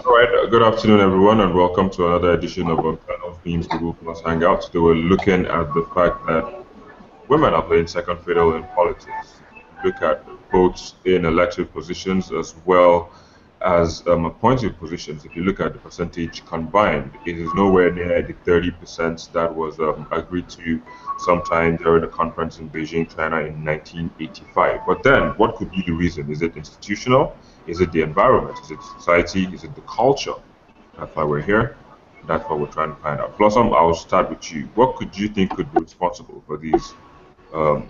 All right, good afternoon, everyone, and welcome to another edition of Panel Themes Google Plus Hangout. Today we're looking at the fact that women are playing second fiddle in politics. Look at both in elective positions as well as appointed positions. If you look at the percentage combined, it is nowhere near the 30% that was agreed to sometime during the conference in Beijing, China in 1985. But then, what could be the reason? Is it institutional? Is it the environment? Is it society? Is it the culture? That's why we're here. That's what we're trying to find out. Blossom, I'll start with you. What could you think could be responsible for these um,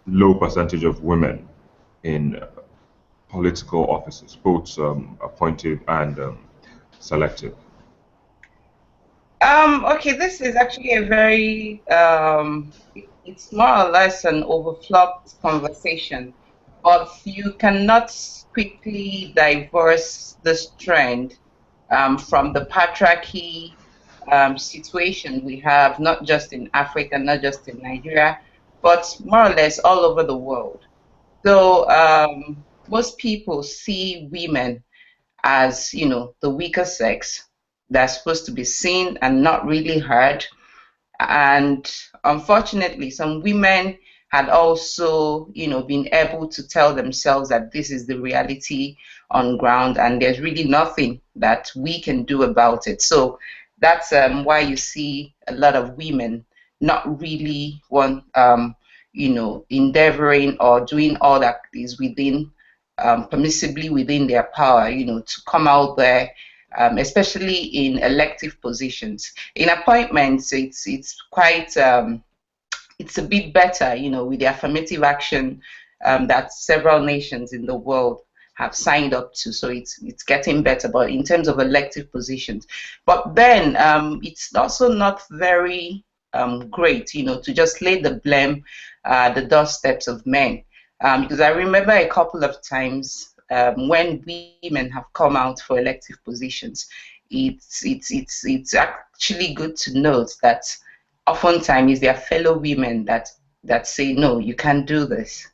low percentage of women in political offices, both appointed and selective? Okay, this is actually a very, it's more or less an overflopped conversation, but you cannot quickly divorce this trend from the patriarchy situation we have, not just in Africa, not just in Nigeria, but more or less all over the world. So most people see women as, the weaker sex. They're supposed to be seen and not really heard. And unfortunately, some women had also, been able to tell themselves that this is the reality on ground and there's really nothing that we can do about it. So that's why you see a lot of women not really endeavoring or doing all that is within permissibly within their power, to come out there, especially in elective positions. In appointments, it's quite it's a bit better, with the affirmative action that several nations in the world have signed up to. So it's getting better, but in terms of elective positions, but then it's also not very great, to just lay the blame the doorsteps of men. Because I remember a couple of times when women have come out for elective positions, it's actually good to note that oftentimes it's their fellow women that say no, you can't do this.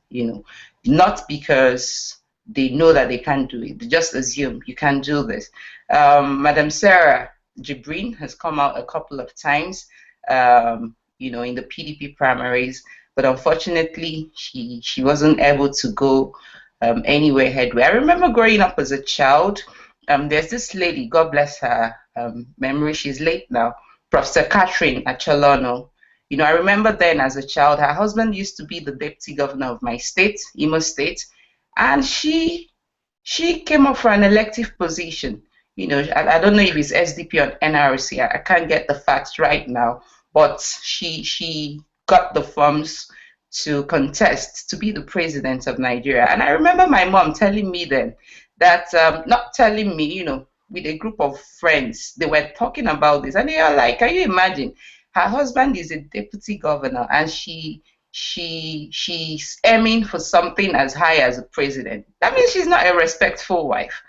Not because they know that they can't do it. They just assume you can't do this. Madam Sarah Jibrin has come out a couple of times, in the PDP primaries, but unfortunately, she wasn't able to go anywhere headway. I remember growing up as a child. There's this lady, God bless her memory. She's late now, Professor Catherine Acholono. I remember then as a child, her husband used to be the deputy governor of my state, Imo State, and she came up for an elective position. I don't know if it's SDP or NRC. I can't get the facts right now, but she got the forms to contest to be the president of Nigeria. And I remember my mom telling me then that, not telling me, with a group of friends, they were talking about this, and they are like, can you imagine? Her husband is a deputy governor, and she's aiming for something as high as a president. That means she's not a respectful wife,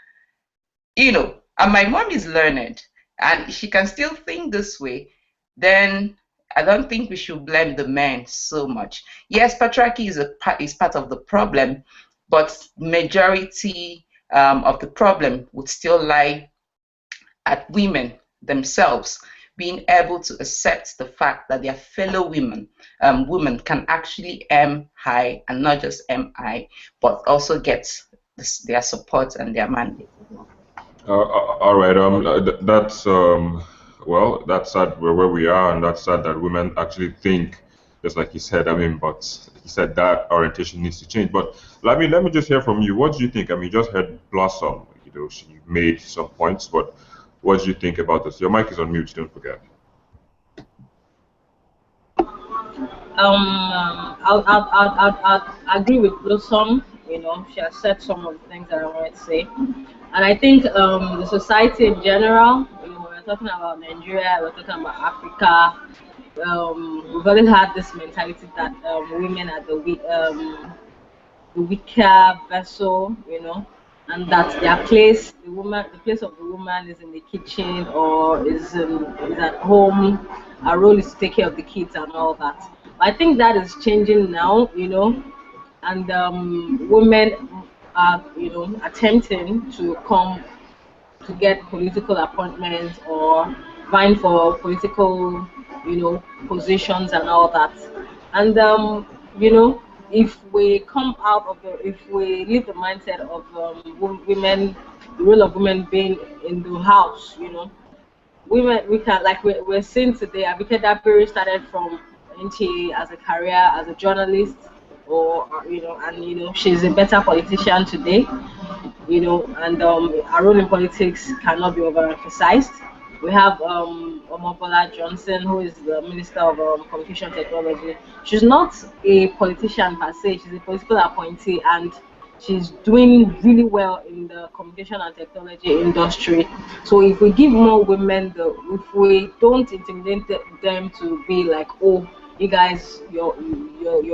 And my mom is learned, and she can still think this way. Then I don't think we should blame the men so much. Yes, patriarchy is part of the problem, but majority of the problem would still lie at women themselves being able to accept the fact that their fellow women can actually aim high, and not just aim high, but also get their support and their mandate. All right. That's well, that's sad where we are, and that's sad that women actually think, just like you said. I mean, but he said that orientation needs to change. But let me just hear from you. What do you think? I mean, you just heard Blossom. She made some points, but what do you think about this? Your mic is on mute. Don't forget. I'll agree with Blossom. She has said some of the things that I wanted to say. And I think the society in general, we're talking about Nigeria, we're talking about Africa. We've always had this mentality that women are the weaker vessel, and that their place, the place of the woman is in the kitchen or is at home. Our role is to take care of the kids and all that. I think that is changing now, and women are, attempting to come to get political appointments or vying for political, positions and all that. And you know, if we come out of if we leave the mindset of women, the role of women being in the house, women, we can, like we're seeing today, Abike Dabiri started from NTA as a career as a journalist, or and she's a better politician today, and our role in politics cannot be overemphasized. We have Omobola Johnson, who is the Minister of Communication Technology. She's not a politician per se; she's a political appointee, and she's doing really well in the communication and technology industry. So if we give more women if we don't intimidate them to be like, oh, you guys, your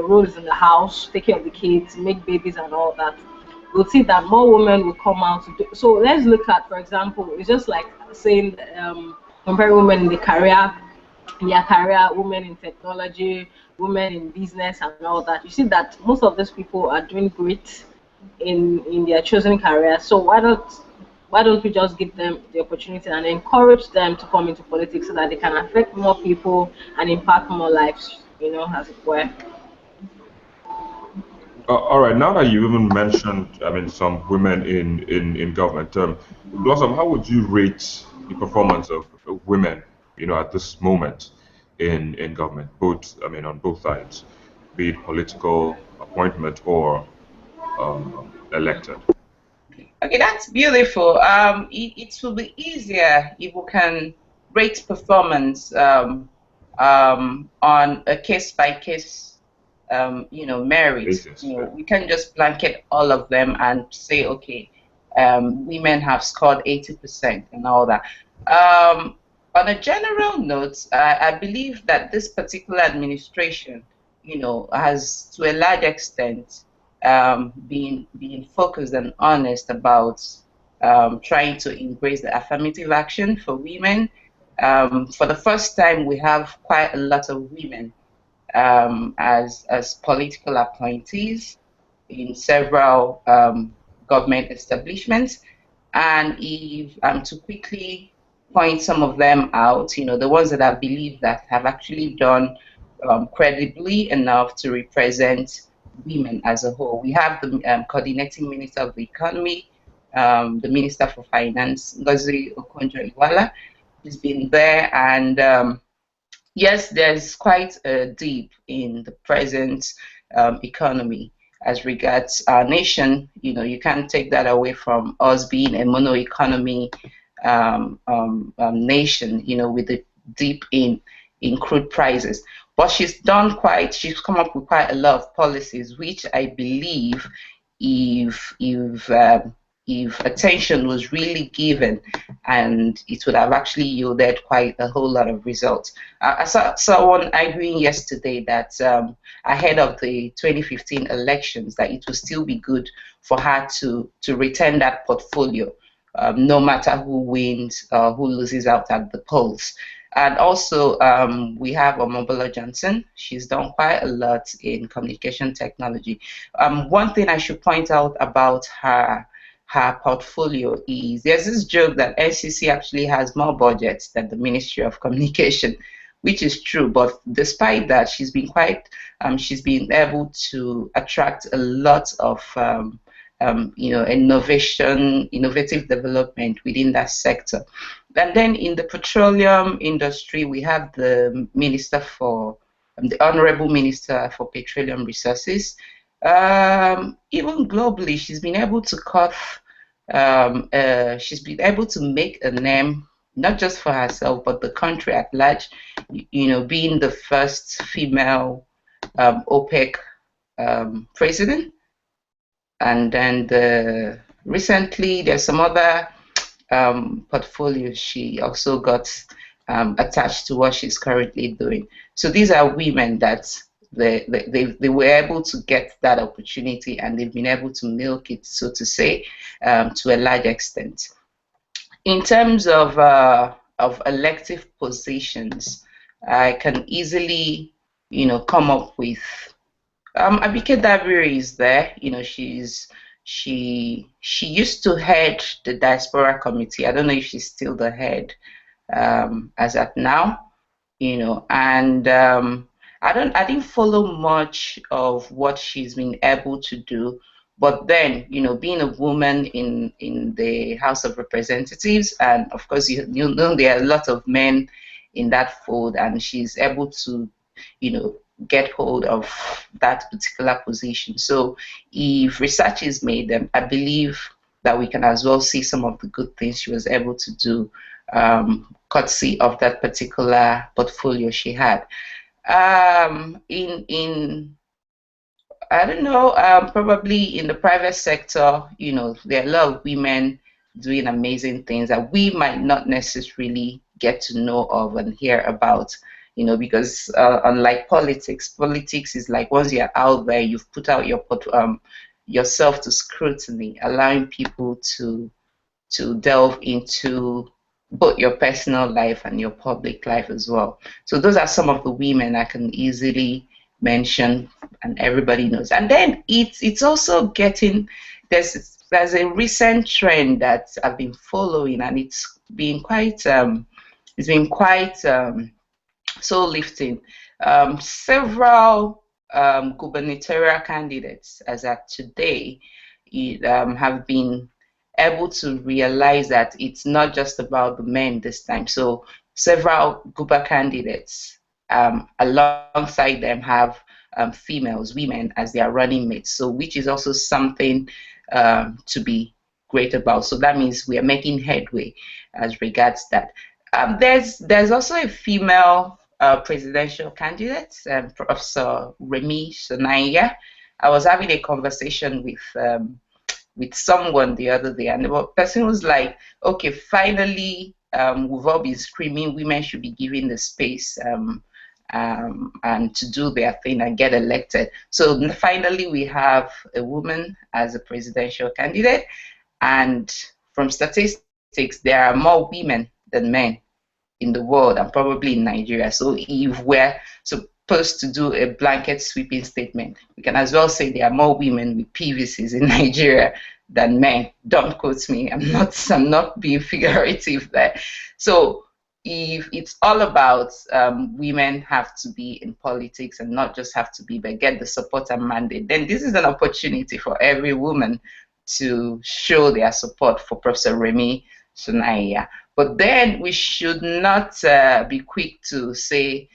role is in the house, take care of the kids, make babies and all that, we'll see that more women will come out to do. So let's look at, for example, it's just like saying comparing women in the career, women in technology, women in business and all that. You see that most of these people are doing great in their chosen career. So why don't we just give them the opportunity and encourage them to come into politics so that they can affect more people and impact more lives, as it were. All right, now that you even mentioned, I mean, some women in government, Blossom, how would you rate the performance of women, at this moment in government, both, I mean, on both sides, be it political appointment or elected? Okay, that's beautiful. It will be easier if we can rate performance on a case by case, merit. Basis, yeah. We can't just blanket all of them and say, okay, women have scored 80% and all that. On a general note, I believe that this particular administration, has to a large extent being focused and honest about trying to embrace the affirmative action for women. For the first time, we have quite a lot of women as political appointees in several government establishments. And if I'm to quickly point some of them out, the ones that I believe that have actually done credibly enough to represent women as a whole. We have the coordinating minister of the economy, the minister for finance, Ngozi Okonjo-Iweala. He's been there, and yes, there's quite a dip in the present economy as regards our nation. You can't take that away from us being a mono economy nation, with the dip in crude prices. But she's come up with quite a lot of policies, which I believe if attention was really given, and it would have actually yielded quite a whole lot of results. I saw someone arguing yesterday that ahead of the 2015 elections, that it would still be good for her to retain that portfolio, no matter who wins or who loses out at the polls. And also, we have Omobola Johnson. She's done quite a lot in communication technology. One thing I should point out about her portfolio is there's this joke that NCC actually has more budgets than the Ministry of Communication, which is true. But despite that, she's been able to attract a lot of innovative development within that sector. And then in the petroleum industry, we have the Honorable Minister for Petroleum Resources. Even globally, she's been able to make a name, not just for herself, but the country at large, being the first female OPEC president. And then recently, there's some other portfolios she also got attached to what she's currently doing. So these are women that they were able to get that opportunity, and they've been able to milk it, so to say, to a large extent. In terms of elective positions, I can easily, come up with Abike Dabiri is there. She used to head the diaspora committee. I don't know if she's still the head as at now, and I didn't follow much of what she's been able to do. But then, being a woman in the House of Representatives, and of course, you know there are a lot of men in that fold, and she's able to, you know, get hold of that particular position. So, if research is made, then I believe that we can as well see some of the good things she was able to do, courtesy of that particular portfolio she had. In I don't know, probably in the private sector, there are a lot of women doing amazing things that we might not necessarily get to know of and hear about, because unlike politics is like once you're out there, you've put out yourself to scrutiny, allowing people to delve into both your personal life and your public life as well. So those are some of the women I can easily mention, and everybody knows. And then it's also getting there's a recent trend that I've been following, and it's been quite soul lifting. Several gubernatorial candidates, as at today, have been able to realize that it's not just about the men this time. So several Guba candidates alongside them have females, women as their running mates. So which is also something to be great about. So that means we are making headway as regards that. There's also a female presidential candidate, Professor Remi Sonaya. I was having a conversation with someone the other day, and the person was like, okay, finally, we've all been screaming women should be given the space and to do their thing and get elected. So finally, we have a woman as a presidential candidate, and from statistics, there are more women than men in the world and probably in Nigeria. So if we're supposed to do a blanket sweeping statement, we can as well say there are more women with PVCs in Nigeria than men. Don't quote me. I'm not being figurative there. So if it's all about women have to be in politics and not just have to be, but get the support and mandate, then this is an opportunity for every woman to show their support for Professor Remi Sonaya. But then we should not be quick to say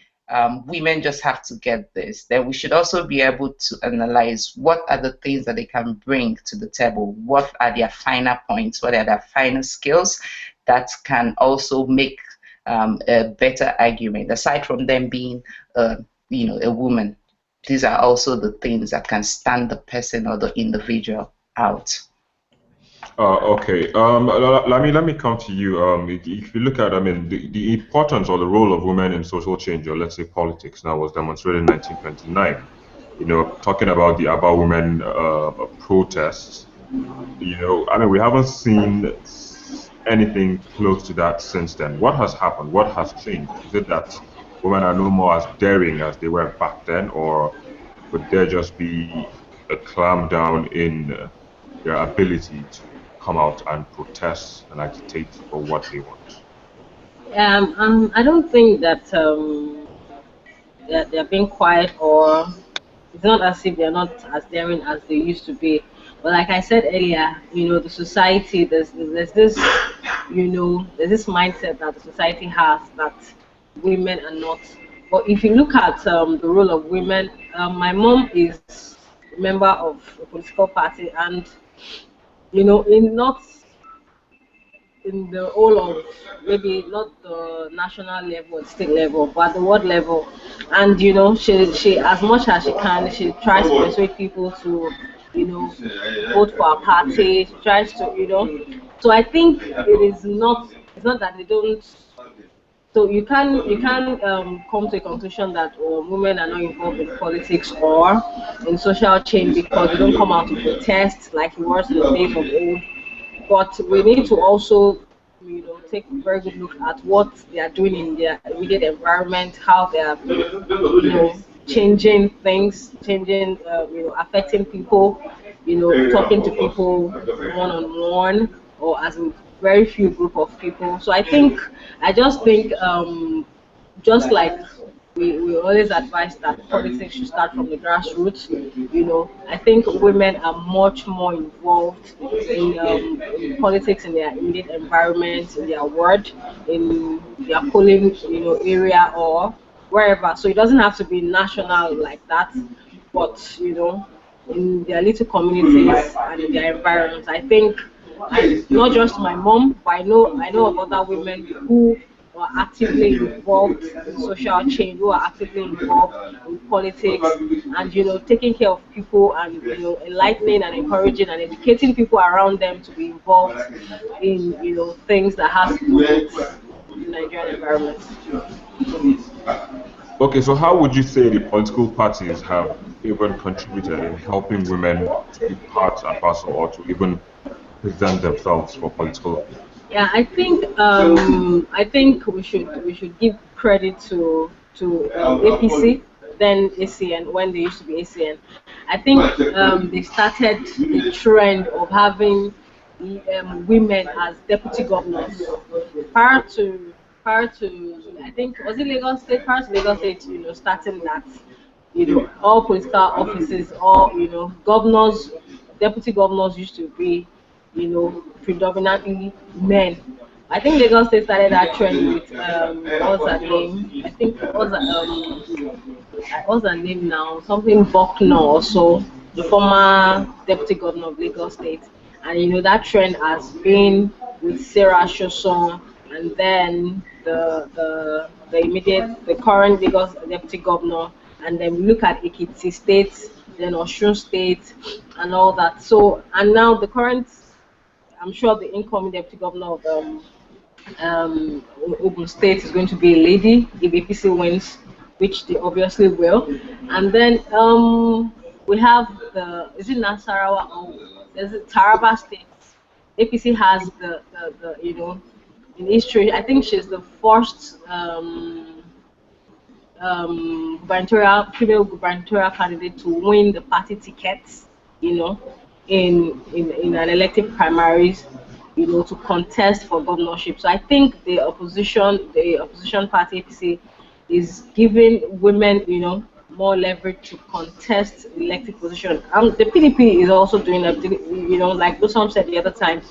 women just have to get this. Then we should also be able to analyze what are the things that they can bring to the table. What are their finer points? What are their finer skills that can also make a better argument? Aside from them being, a woman, these are also the things that can stand the person or the individual out. Okay. Let me come to you. If you look at, I mean, the importance or the role of women in social change, or let's say politics, now was demonstrated in 1929. Talking about the About Women protests. I mean, we haven't seen anything close to that since then. What has happened? What has changed? Is it that women are no more as daring as they were back then, or could there just be a clamp down in their ability to come out and protest and agitate for what they want? I don't think that they're being quiet, or it's not as if they're not as daring as they used to be. But like I said earlier, the society, there's this, there's this mindset that the society has that women are not. But if you look at the role of women, my mom is a member of a political party, and in not in the whole of, maybe not the national level, state level, but the world level. And she as much as she can, she tries to persuade people to vote for our party. She tries to So I think it's not that they don't. So you can come to a conclusion that women are not involved in politics or in social change because they don't come out to protest like it was in the days of old. But we need to also, take a very good look at what they are doing in their immediate environment, how they are, changing things, affecting people. talking to people one on one or as a very few group of people. So I just think just like we always advise that politics should start from the grassroots. I think women are much more involved in politics in their immediate environment, in their ward, in their polling, area or wherever. So it doesn't have to be national like that, but in their little communities and in their environments. I think, not just my mom, but I know of other women who are actively involved in social change, who are actively involved in politics, and taking care of people and enlightening and encouraging and educating people around them to be involved in things that has to do with the Nigerian environment. Okay, so how would you say the political parties have even contributed in helping women to be part and parcel or to even present themselves for political office? Yeah, I think we should give credit to APC, then ACN, when they used to be ACN. I think they started the trend of having women as deputy governors. Prior to I think, was it Lagos State? Prior to Lagos State, starting that, all political offices, all governors, deputy governors used to be predominantly men. I think Lagos State started that trend with what's her name? I think what's her name now? Something Bucknor or so, the former deputy governor of Lagos State. And that trend has been with Sarah Shoson, and then the current Lagos deputy governor, and then we look at Ekiti State, then Osun State, and all that. So, and now the current, I'm sure the incoming deputy governor of Ogun State is going to be a lady if APC wins, which they obviously will. And then we have is it Nasarawa or there's it Taraba State? APC has the in history. I think she's the first gubernatorial female gubernatorial candidate to win the party tickets, you know, in an elective primaries, to contest for governorship. So I think the opposition party APC is giving women, more leverage to contest elective position. The PDP is also doing that, like Blossom said the other time,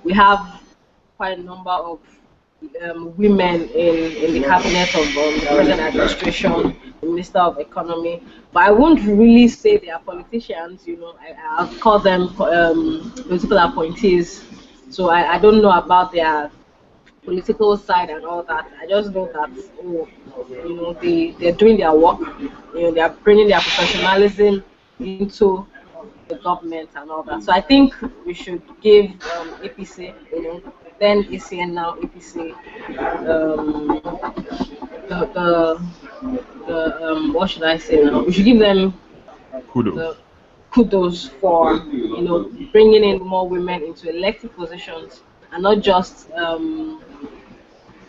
we have quite a number of women in the cabinet of the present administration, the Minister of Economy. But I won't really say they are politicians. I'll call them political appointees. So I don't know about their political side and all that. I just know that they're doing their work. They are bringing their professionalism into the government and all that. So I think we should give APC, then ACN, now APC, um, the what should I say now? We should give them the Kudos. kudos for bringing in more women into elected positions and not just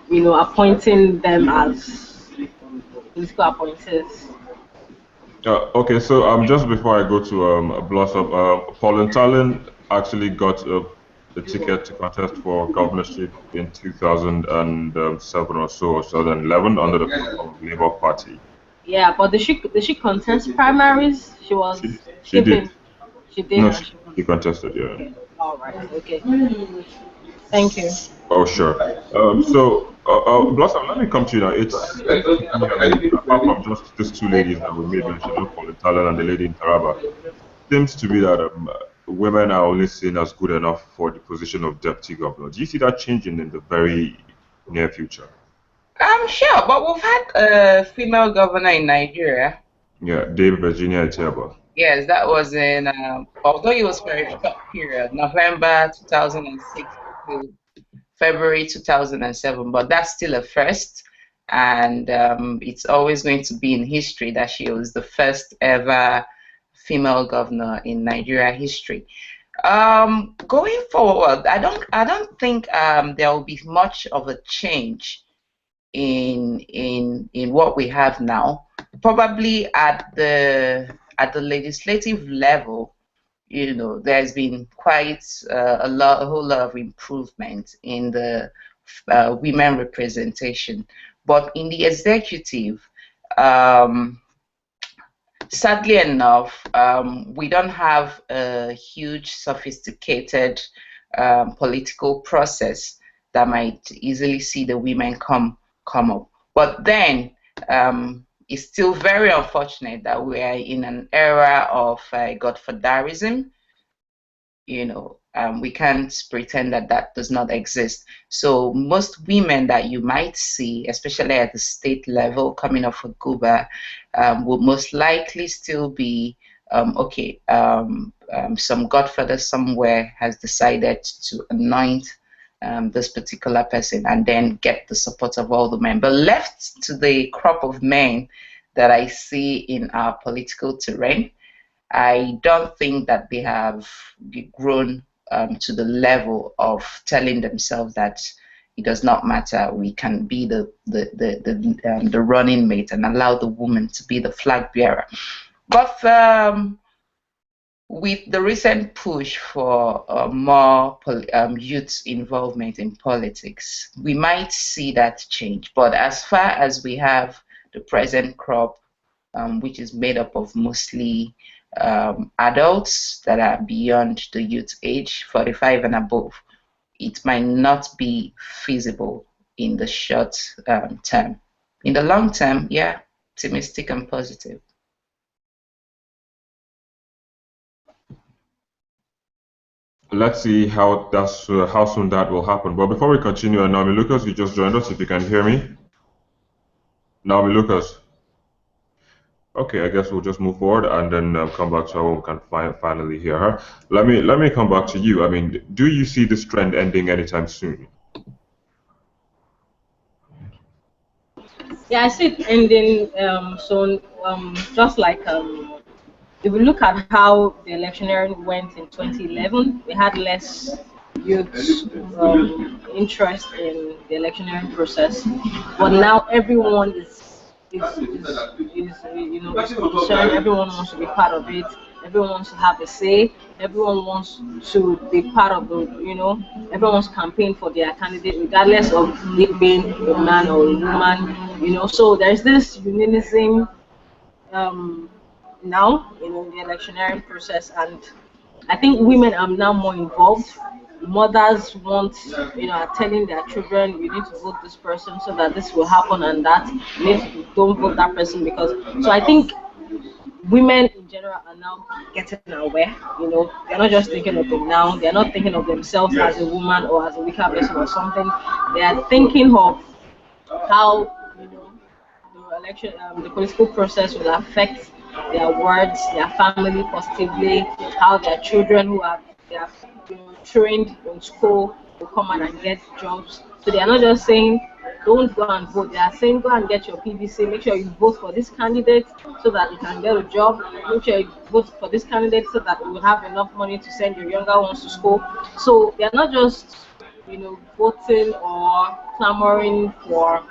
appointing them as political appointees. Okay, so just before I go to Blossom, Paul Talon actually got a ticket to contest for governorship in 2007 or so, or 2011, under the platform of Labour Party. Yeah, but did she contest primaries? She She was she given. did. She did, No, and she she contested. contested, yeah. Okay. All right. Okay. Thank you. Oh, sure. Blossom, let me come to you now. It seems to be, I mean, apart from just these two ladies that we made mention of, Paul Talon and the lady in Taraba, seems to be that women are only seen as good enough for the position of deputy governor. Do you see that changing in the very near future? I'm sure, but we've had a female governor in Nigeria. Yeah, Dave Virginia Etiaba. Yes, that was in, although it was for a short period, November 2006 to February 2007, but that's still a first. And it's always going to be in history that she was the first ever female governor in Nigeria history. Going forward, I don't think there will be much of a change in what we have now. Probably at the legislative level, there's been quite a whole lot of improvement in the women representation. But in the executive, um, sadly enough, we don't have a huge, sophisticated political process that might easily see the women come up. But then it's still very unfortunate that we are in an era of godfatherism. We can't pretend that that does not exist. So most women that you might see, especially at the state level, coming off of Cuba, will most likely still be okay. Some godfather somewhere has decided to anoint this particular person and then get the support of all the men. But left to the crop of men that I see in our political terrain, I don't think that they have grown to the level of telling themselves that it does not matter. We can be the running mate and allow the woman to be the flag bearer. But with the recent push for more youth involvement in politics, we might see that change. But as far as we have the present crop, which is made up of mostly adults that are beyond the youth age, 45 and above, it might not be feasible in the short term. In the long term, yeah, optimistic and positive. Let's see how soon that will happen. But before we continue, Naomi Lucas, you just joined us. If you can hear me, Naomi Lucas. Okay, I guess we'll just move forward and then come back to her when we can finally hear her. Let me come back to you. I mean, do you see this trend ending anytime soon? Yeah, I see it ending soon. Just like if we look at how the electioneering went in 2011, we had less youth interest in the electioneering process, but now everyone is concerned. Everyone wants to be part of it. Everyone wants to have a say. Everyone wants to be part of everyone wants to campaign for their candidate, regardless of it being a man or a woman. So there's this unionism um, now, in the electioneering process, and I think women are now more involved. Mothers are telling their children, you need to vote this person so that this will happen, and that you need to don't vote that person because. So I think women in general are now getting aware. They're not just thinking of them now. They're not thinking of themselves as a woman or as a weaker person or something. They are thinking of how the election, the political process will affect their words, their family positively, how their children they have trained in school will come out and get jobs. So they are not just saying don't go and vote. They are saying go and get your PVC. Make sure you vote for this candidate so that you can get a job. Make sure you vote for this candidate so that you will have enough money to send your younger ones to school. So they are not just voting or clamoring for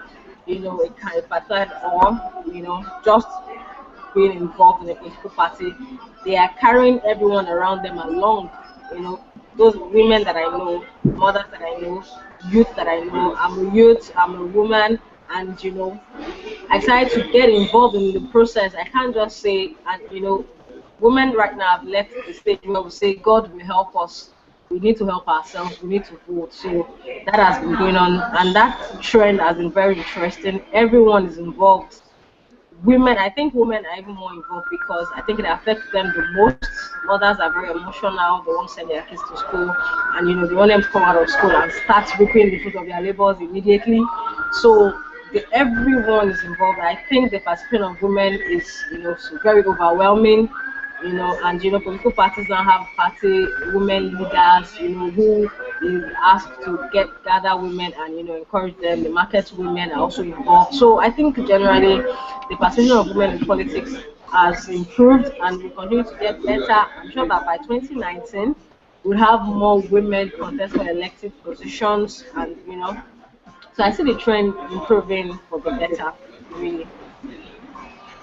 a kind of pattern or just being involved in a political party. They are carrying everyone around them along. Those women that I know, mothers that I know, youth that I know. I'm a youth, I'm a woman, and I try to get involved in the process. I can't just say, and women right now have left the stage where we say God will help us. We need to help ourselves. We need to vote. So that has been going on, and that trend has been very interesting. Everyone is involved. Women, I think women are even more involved because I think it affects them the most. Mothers are very emotional. They want to send their kids to school, and they want them to come out of school and start reaping the fruit of their labors immediately. So everyone is involved. I think the participation of women is very overwhelming. And political parties now have party women leaders, who is asked to gather women and encourage them. The market women are also involved. So I think generally the participation of women in politics has improved and will continue to get better. I'm sure that by 2019 we'll have more women contest for elective positions, and so I see the trend improving for the better, really.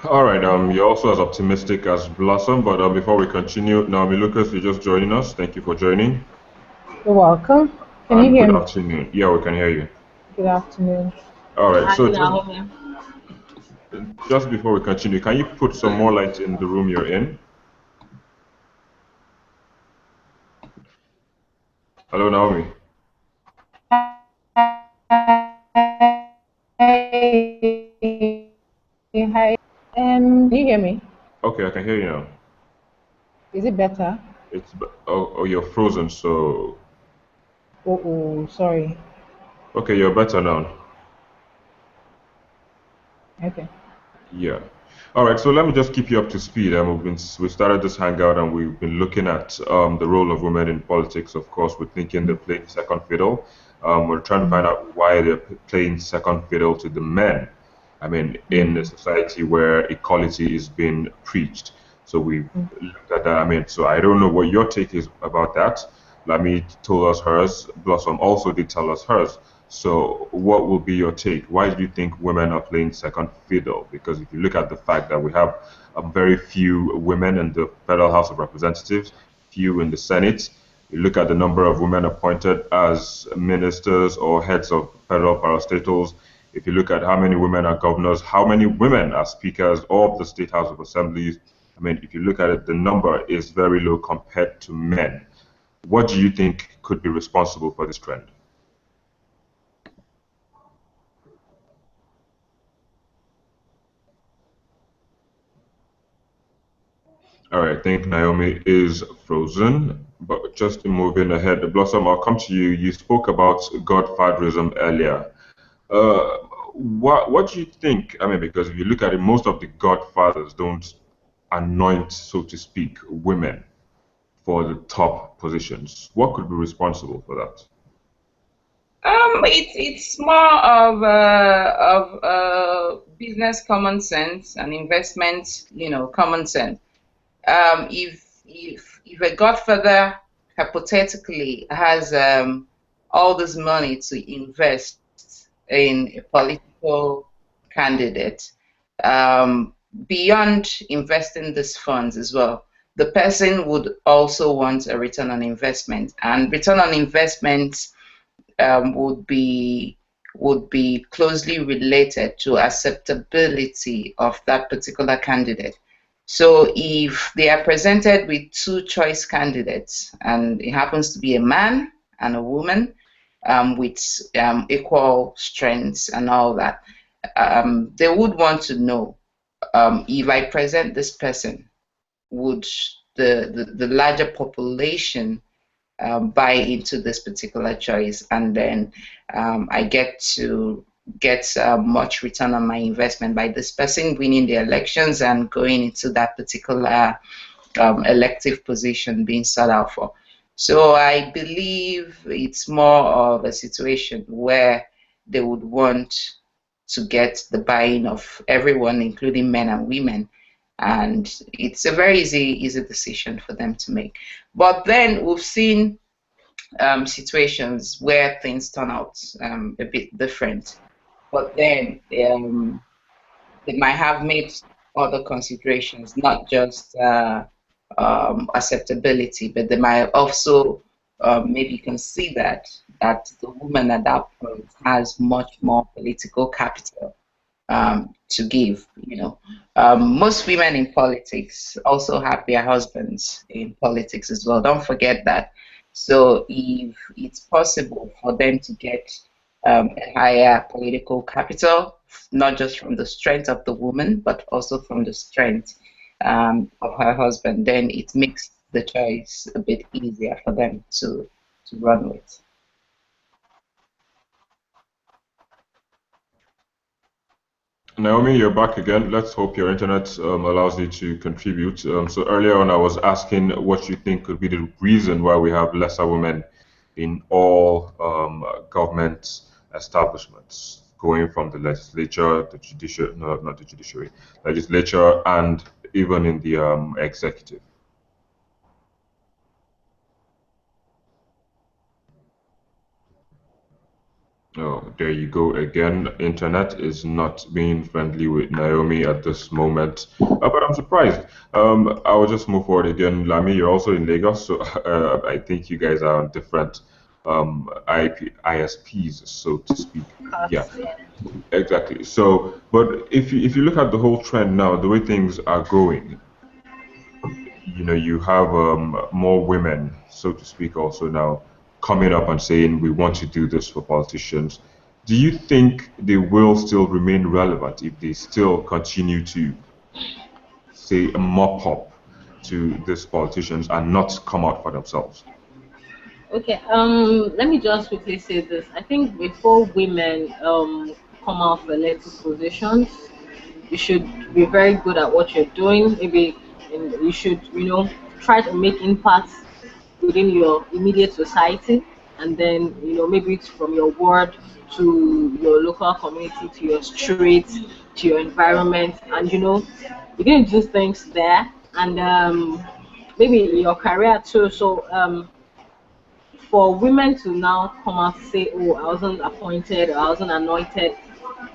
All right. You're also as optimistic as Blossom, but before we continue, Naomi Lucas, you're just joining us. Thank you for joining, You're welcome. Can you and hear good me? afternoon. Yeah, we can hear you. Good afternoon. All right. Hi, So just Naomi. just before we continue, can you put some more light in the room you're in? Hello, Naomi. Hi. Can you hear me? Okay, I can hear you now. Is it better? Oh, you're frozen. So Oh, sorry. okay, you're better now. Okay. Yeah. All right. So let me just keep you up to speed. We started this hangout and we've been looking at the role of women in politics. Of course, we're thinking they're playing second fiddle. We're trying to find Mm, out why they're playing second fiddle to the men. I mean, in a mm, society where equality is being preached. So we've mm. looked at that. I mean, so I don't know what your take is about that. Lami told us hers. Blossom also did tell us hers. So, what will be your take? Why do you think women are playing second fiddle? Because if you look at the fact that we have very few women in the Federal House of Representatives, few in the Senate, you look at the number of women appointed as ministers or heads of federal parastatals. If you look at how many women are governors, how many women are speakers of the State House of Assemblies, I mean, if you look at it, the number is very low compared to men. What do you think could be responsible for this trend? All right, I think Naomi is frozen, but just moving ahead, Blossom, I'll come to you. You spoke about godfatherism earlier. Uh, what do you think? I mean, because if you look at it, most of the godfathers don't anoint, so to speak, women for the top positions. What could be responsible for that? It's more of business common sense and investment, common sense. If a godfather hypothetically has all this money to invest in a political candidate, um, beyond investing these funds as well, the person would also want a return on investment, and return on investment would be closely related to acceptability of that particular candidate. So if they are presented with two choice candidates and it happens to be a man and a woman with equal strengths and all that, they would want to know, if I present this person, would the larger population buy into this particular choice, and then I get to get much return on my investment by this person winning the elections and going into that particular elective position being sought out for. So I believe it's more of a situation where they would want to get the buy-in of everyone, including men and women. And it's a very easy decision for them to make. But then we've seen situations where things turn out a bit different. But then they might have made other considerations, not just acceptability, but they might also maybe consider that the woman at that point has much more political capital to give. Most women in politics also have their husbands in politics as well. Don't forget that. So if it's possible for them to get a higher political capital, not just from the strength of the woman, but also from the strength of her husband, then it makes the choice a bit easier for them to run with. Naomi, you're back again. Let's hope your internet allows you to contribute. So earlier on, I was asking what you think could be the reason why we have lesser women in all government establishments, going from the legislature, the judiciary, no, not the judiciary, legislature, and even in the executive. Oh, there you go again. Internet is not being friendly with Naomi at this moment, but I'm surprised. I will just move forward again. Lami, you're also in Lagos, so I think you guys are on different ISPs, so to speak. Yeah, Cause yeah. exactly. So, but if you look at the whole trend now, the way things are going, you have more women, so to speak, also now coming up and saying we want to do this for politicians. Do you think they will still remain relevant if they still continue to say mop up to these politicians and not come out for themselves? Okay, let me just quickly say this. I think before women come out for elected positions, you should be very good at what you're doing. Maybe you should, try to make impact within your immediate society, and then maybe it's from your ward to your local community to your street to your environment, and you're going to do things there, and maybe your career too. So for women to now come out and say, "Oh, I wasn't appointed, or I wasn't anointed,"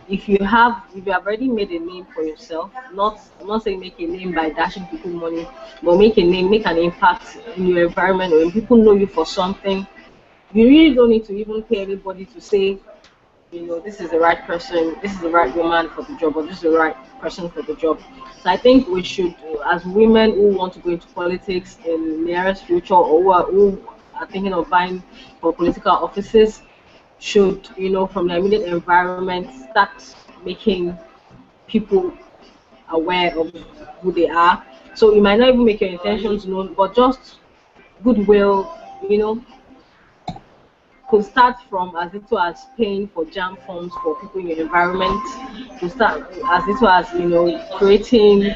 if you have already made a name for yourself, I'm not saying make a name by dashing people money, but make a name, make an impact in your environment. When people know you for something, you really don't need to even pay anybody to say, this is the right person, this is the right woman for the job, or this is the right person for the job. So I think we should, as women who want to go into politics in the nearest future, or who are thinking of vying for political offices, should, from the immediate environment, start making people aware of who they are. So you might not even make your intentions known, but just goodwill, could start from as little as paying for jam forms for people in your environment, to start as little as creating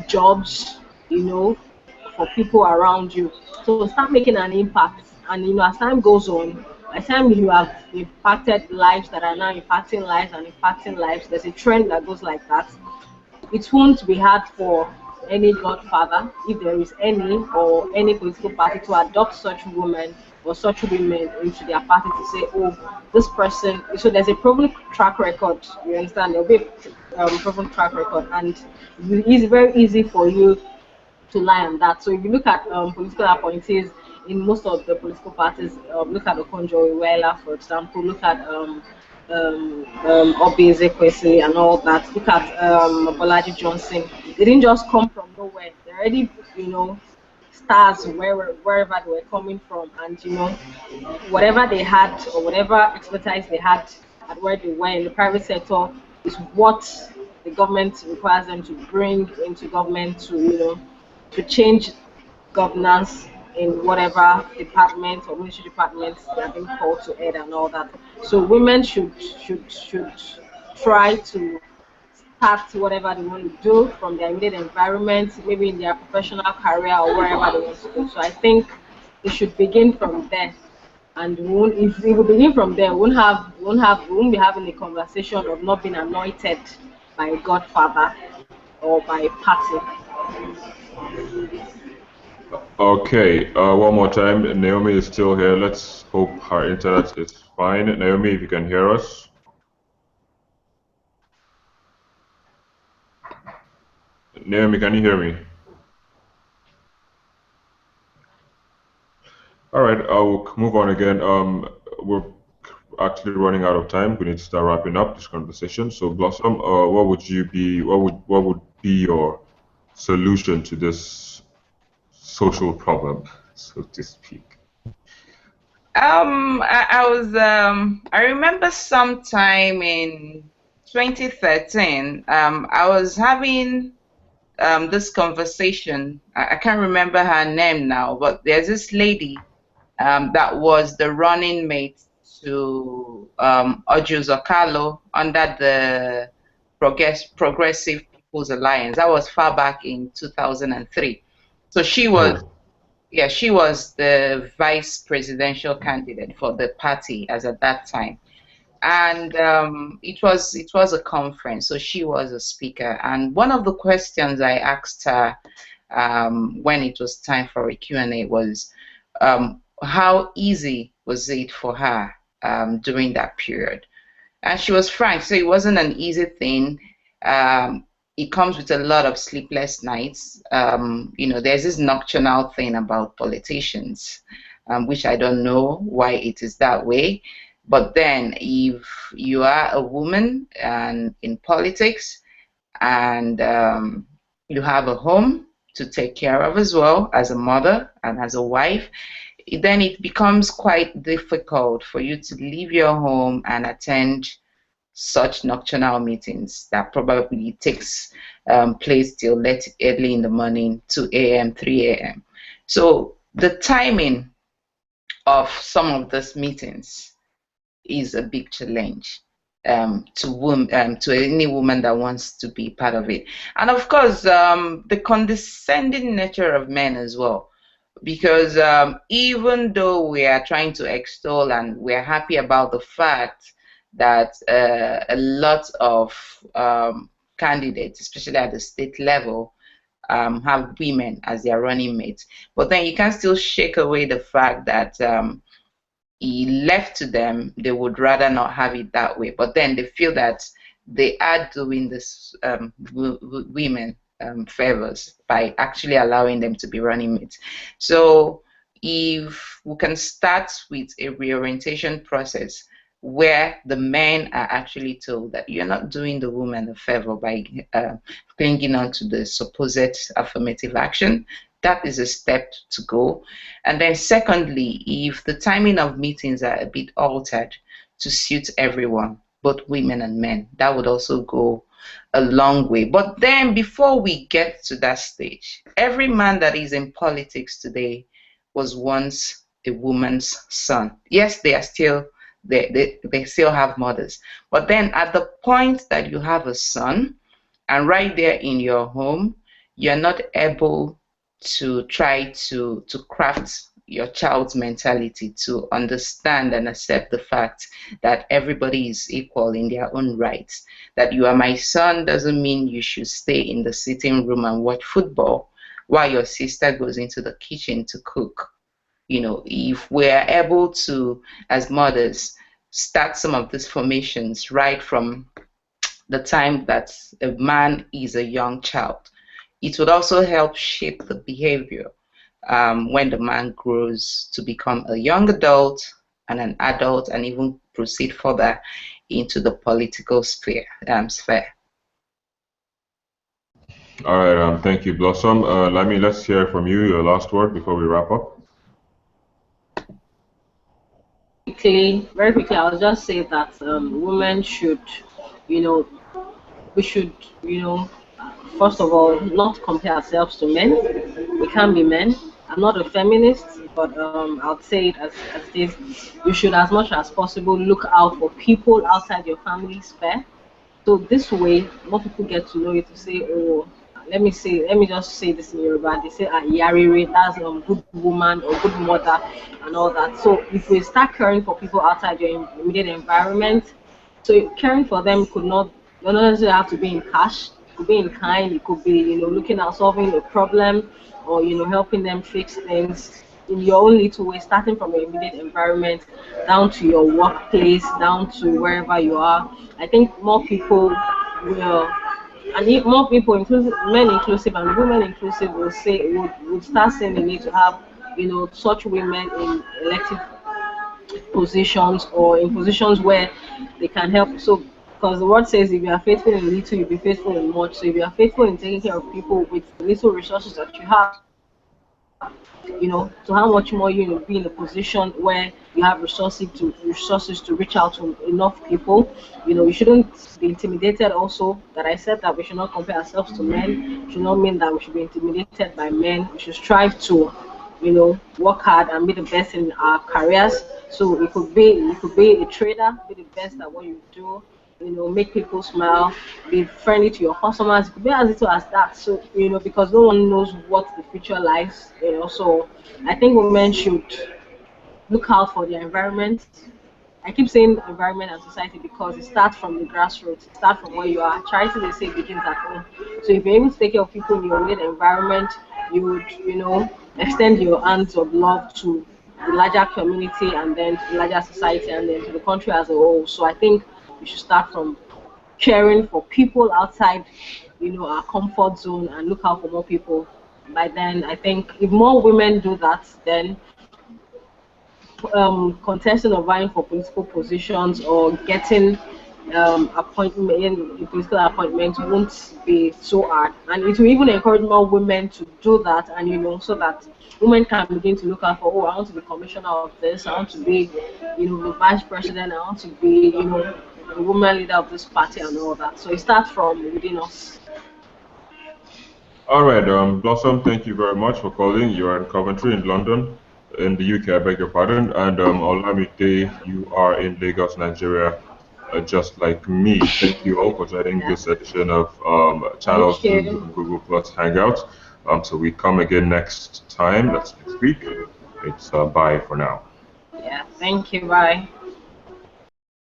jobs, for people around you. So start making an impact, and as time goes on, by the time you have impacted lives that are now impacting lives and impacting lives, there's a trend that goes like that. It won't be hard for any godfather, if there is any, or any political party to adopt such women or such women into their party to say, oh, this person. So there's a proven track record. You understand? There'll be a proven track record, and it's very easy for you to lie on that. So if you look at political appointees in most of the political parties, look at Okonjo Iweala, for example, look at Obi Ezekwesili and all that. Look at Bolaji Johnson. They didn't just come from nowhere. They already, stars wherever they were coming from, and whatever they had or whatever expertise they had at where they were in the private sector is what the government requires them to bring into government to to change governance in whatever department or ministry departments they are being called to head and all that. So women should try to start whatever they want to do from their immediate environment, maybe in their professional career or wherever they want to go. So I think they should begin from there. And if we will begin from there, we won't be having a conversation of not being anointed by a godfather or by a party. Okay, one more time. Naomi is still here. Let's hope her internet is fine. Naomi, if you can hear us. Naomi, can you hear me? All right, I'll move on again. We're actually running out of time. We need to start wrapping up this conversation. So, Blossom, what would be your solution to this social problem, so to speak? I remember sometime in 2013, I was having this conversation. I can't remember her name now, but there's this lady that was the running mate to Ojo Zokalo under the Progressive People's Alliance. That was far back in 2003. So Oh, she was the vice presidential candidate for the party as at that time. And it was a conference, so she was a speaker. And one of the questions I asked her when it was time for a Q&A was, how easy was it for her during that period? And she was frank, so it wasn't an easy thing. It comes with a lot of sleepless nights. There's this nocturnal thing about politicians, which I don't know why it is that way. But then, if you are a woman and in politics, and you have a home to take care of as well as a mother and as a wife, then it becomes quite difficult for you to leave your home and attend such nocturnal meetings that probably takes place till late early in the morning, 2 a.m., 3 a.m. So the timing of some of these meetings is a big challenge to any woman that wants to be part of it. And of course, the condescending nature of men as well, because even though we are trying to extol and we're happy about the fact that a lot of candidates, especially at the state level, have women as their running mates, but then you can still shake away the fact that left to them, they would rather not have it that way. But then they feel that they are doing this women favors by actually allowing them to be running mates. So if we can start with a reorientation process where the men are actually told that you're not doing the woman a favor by clinging on to the supposed affirmative action, that is a step to go. And then secondly, if the timing of meetings are a bit altered to suit everyone, both women and men, that would also go a long way. But then before we get to that stage, every man that is in politics today was once a woman's son. Yes, they are still they still have mothers. But then at the point that you have a son, and right there in your home, you're not able to try to craft your child's mentality to understand and accept the fact that everybody is equal in their own rights. That you are my son doesn't mean you should stay in the sitting room and watch football while your sister goes into the kitchen to cook. If we're able to, as mothers, start some of these formations right from the time that a man is a young child, it would also help shape the behavior when the man grows to become a young adult and an adult, and even proceed further into the political sphere. All right, thank you, Blossom. Let's hear from you, your last word before we wrap up. Very quickly, I'll just say that women should, you know, we should, first of all, not compare ourselves to men. We can't be men. I'm not a feminist, but I'll say it as it is. You should, as much as possible, look out for people outside your family sphere. So this way, more people get to know you to say, oh, let me just say this in Yoruba. They say, ah, yarire, that's a good woman or good mother and all that. So if we start caring for people outside your immediate environment, so caring for them don't necessarily have to be in cash. It could be in kind. It could be, looking at solving a problem or, helping them fix things in your own little way, starting from your immediate environment down to your workplace, down to wherever you are. I think more people will, and if more people, inclusive, men inclusive and women inclusive, would start saying the need to have, such women in elective positions or in positions where they can help. So, because the word says, if you are faithful in little, you'll be faithful in much. So, if you are faithful in taking care of people with the little resources that you have, to how much more be in a position where you have resources to reach out to enough people. You shouldn't be intimidated. Also, that I said that we should not compare ourselves to men should not mean that we should be intimidated by men. We should strive to, work hard and be the best in our careers. So it could be a trader, be the best at what you do, make people smile, be friendly to your customers. It could be as little as that. So, because no one knows what the future lies, So I think women should look out for their environment. I keep saying environment and society because it starts from the grassroots. It starts from where you are. Charity, they say, begins at home. So if you're able to take care of people in your immediate environment, you would, extend your hands of love to the larger community and then to the larger society and then to the country as a whole. So I think we should start from caring for people outside, you know, our comfort zone and look out for more people. By then, I think if more women do that, then contesting or vying for political positions or getting appointment in political appointments won't be so hard, and it will even encourage more women to do that, and you know, so that women can begin to look out for, oh, I want to be commissioner of this, I want to be, you know, the vice president, I want to be, you know, the woman leader of this party and all that. So it starts from within us. All right, Blossom, thank you very much for calling. You're in Coventry in London, in the UK, I beg your pardon. And Olamide, you are in Lagos, Nigeria, just like me. Thank you all for joining Yeah. this edition of Channel Thank Views you. on Google Plus Hangout. So we come again next time, that's next week. It's bye for now. Yeah, thank you. Bye.